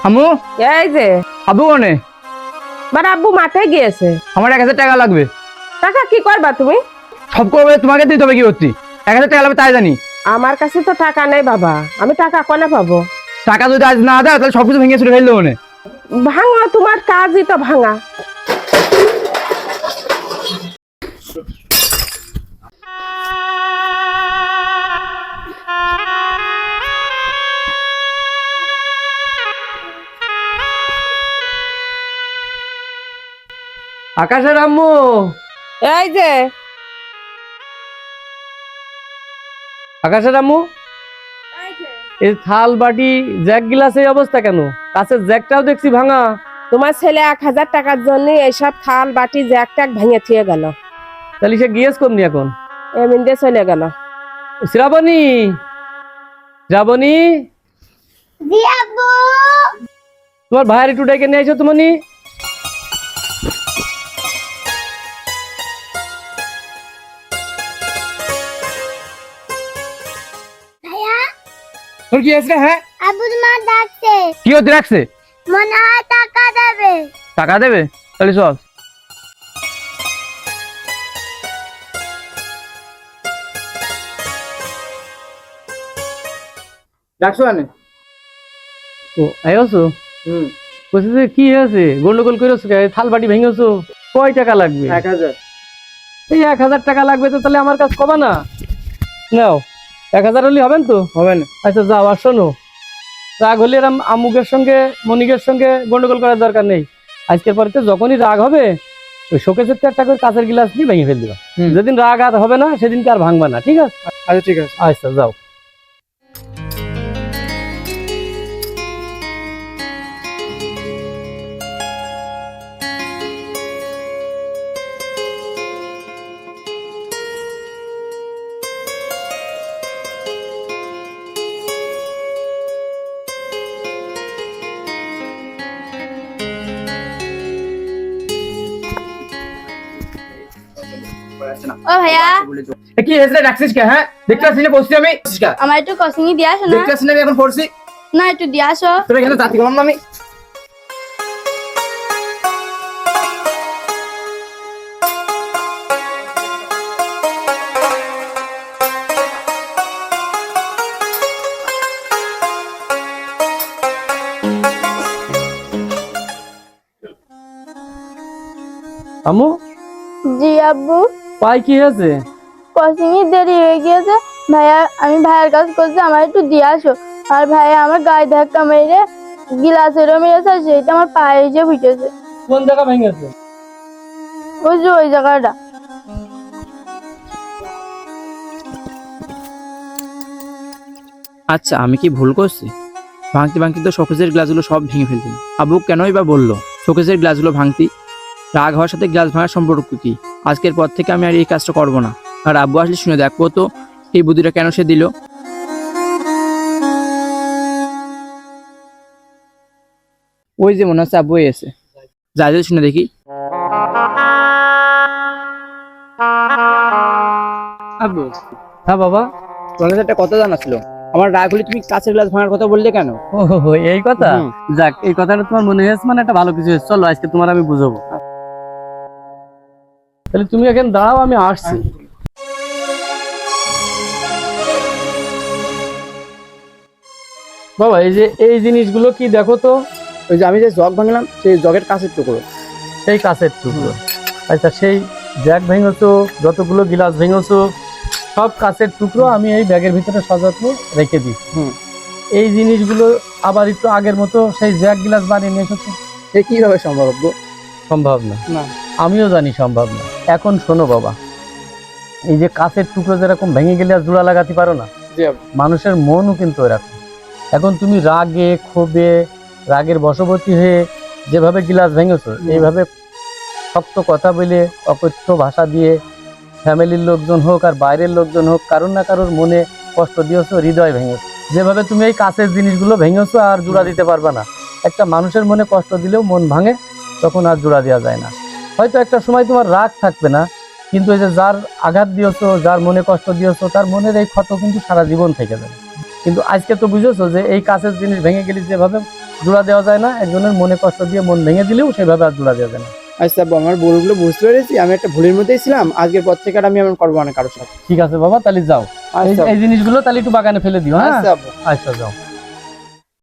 আম্মু, এই যে আব্বু কোনে? মানে আব্বু মাঠে গিয়েছে। আমার 1000 টাকা লাগবে। টাকা কি করবা তুমি? সব করবে তোমাকে দিতে হবে কি করতে? 1000 টাকা লাগবে তাই জানি। আমার কাছে তো টাকা নেই বাবা, আমি টাকা কোনে পাবো? টাকা যদি আজ না দেয় তাহলে সবকিছু ভেঙে চুরে ফেলতে হবে। ভাঙা তোমার কাজই তো ভাঙা। আকাশের আম্মু, এই যে আকাশের আম্মু, এই থাল বাটি জ্যাক গিলাস এই অবস্থা কেন? কাছের জ্যাকটাও দেখছি ভাঙা। তোমার ছেলে 1000 টাকার জন্য এইসব থাল বাটি জ্যাক ট্যাক ভেঙে থুয়ে গেল। তাহলে সে গিয়েছ কোন এখন? এমনিতে চলে গেল। শ্রাবণী, শ্রাবণী, জি আব্বু। তোমার ভাইয়ের একটু ডেকে নিয়ে আইছো তুমি। ভাইয়া, তোর কি হয়েছে? হ্যাঁ, আব্বু তোমার ডাকছে, কি হতে রাখছে? মনে হয় টাকা দেবে। টাকা দেবে? তাহলে চল। ডাকছো মানে? ও আইছো? বলছি যে কি হয়েছে? গন্ডগোল করেছো কে? থাল বাটি ভেঙেছো? কয় টাকা লাগবে? 1000। এই 1000 টাকা লাগবে তো তাহলে আমার কাছে কবা না? নাও, 1000 হলে হবেন তো? হবে না। আচ্ছা যাও, আর শোনো, রাগ হলে এরম আমুকের সঙ্গে মনিকের সঙ্গে গন্ডগোল করার দরকার নেই। আজকের পরে যখনই রাগ হবে ওই শোকেসের একটা করে কাঁচের গ্লাস দিয়ে ভেঙে ফেল দিবা। যেদিন রাগ আর হবে না সেদিনকে আর ভাঙবা না, ঠিক আছে? আচ্ছা ঠিক আছে। আচ্ছা যাও। ও ভাইয়া, কি হয়েছে? ডাকছিস কে? হ্যাঁ, দেখতে আসছি না, বসছি আমি। আমার একটু কসিং দিয়ে আসো না। দেখতে আসছি না, আমি এখন পড়ছি। না, একটু দিয়ে আসো। তোর এখানে জাতি করলাম না আমি। আম্মু, জি আব্বু, পাই কি হয়েছে? কসিং দেরি হয়ে গিয়েছে ভাইয়া, আমি ভাইয়ের কাছে করছি আমার একটু দিয়ে আসো। আর ভাইয়া আমার গায়ে ধাক্কা মেরে গিলাসেরও মেরেছে, সেটা আমার পায়ে এসে ফুটেছে। কোন জায়গা ভেঙেছে? ওই যে ওই জায়গাটা। আচ্ছা, আমি কি ভুল করছি? ভাঙতে ভাঙতে তো শোকেসের গ্লাসগুলো সব ভেঙে ফেলতেন। আব্বু কেনই বা বললো শোকেসের গ্লাসগুলো ভাঙতি? রাগ হওয়ার সাথে গ্লাস ভাঙার সম্পর্ক কি? আজকের পর থেকে আমি আর এই কাজটা করবো না। আর আব্বু আসলে শুনে দেখবো তো এই বুদ্ধিটা কেন সে দিল। ওই যে মনে হচ্ছে আব্বু এসে, যাই যাই শুনে দেখি। আব্বু, হ্যাঁ বাবা। তোমার একটা কথা জানা ছিল। আমার রাগ হলে তুমি কাঁচের গ্লাস ভাঙার কথা বললে কেন? ও এই কথা? যাক, এই কথাটা তোমার মনে হয়েছে মানে একটা ভালো কিছু হয়েছে। চলো আজকে তোমার আমি বুঝাবো। তাহলে তুমি এখানে দাঁড়াও, আমি আসছি। বাবা, এই যে এই জিনিসগুলো কি দেখো তো। ওই যে আমি যে জগ ভাঙলাম সেই জগের কাছের টুকরো। সেই কাছের টুকরো? আচ্ছা, সেই জ্যাক ভেঙেছো, যতগুলো গিলাস ভেঙেছো সব কাছের টুকরো আমি এই ব্যাগের ভিতরে সযত্নে রেখে দিই। এই জিনিসগুলো আবার একটু আগের মতো সেই জ্যাক গিলাস বানিয়ে নিয়ে এসেছো। এ কিভাবে সম্ভব আব্বু? সম্ভব না? না। আমিও জানি সম্ভব না। এখন শোনো বাবা, এই যে কাছের টুকরো যেরকম ভেঙে গেলে আর জোড়া লাগাতে পারো না, মানুষের মনও কিন্তু এরকম। এখন তুমি রাগে ক্ষোভে রাগের বশবর্তী হয়ে যেভাবে গিলাস ভেঙেছো, এইভাবে শক্ত কথা বলে অকথ্য ভাষা দিয়ে ফ্যামিলির লোকজন হোক আর বাইরের লোকজন হোক কারোর না কারোর মনে কষ্ট দিয়েছো, হৃদয় ভেঙেছো। যেভাবে তুমি এই কাছের জিনিসগুলো ভেঙেছো আর জোড়া দিতে পারবে না। একটা মানুষের মনে কষ্ট দিলেও মন ভাঙে, তখন আর জোড়া দেওয়া যায় না। হয়তো একটা সময় তোমার রাগ থাকবে না, কিন্তু এই যে যার আঘাত দিয়েছো, যার মনে কষ্ট দিয়েছো, তার মনের এই ক্ষত কিন্তু সারা জীবন থেকে যাবে। কিন্তু আজকে তো বুঝেছো যে এই কাছের জিনিস ভেঙে গেলে যেভাবে জোড়া দেওয়া যায় না, একজনের মনে কষ্ট দিয়ে মন ভেঙে দিলেও সেভাবে আর জোড়া দেওয়া যায় না। আচ্ছা আব্বু, আমার ভুলগুলো বুঝতে পেরেছি, আমি একটা ভুলের মধ্যেই ছিলাম, আজকের পর থেকে আর আমি এমন করবো না কারোর সাথে। ঠিক আছে বাবা, তাহলে যাও, আচ্ছা এই জিনিসগুলো তাহলে একটু বাগানে ফেলে দিও। হ্যাঁ আচ্ছা আব্বু। আচ্ছা যাও।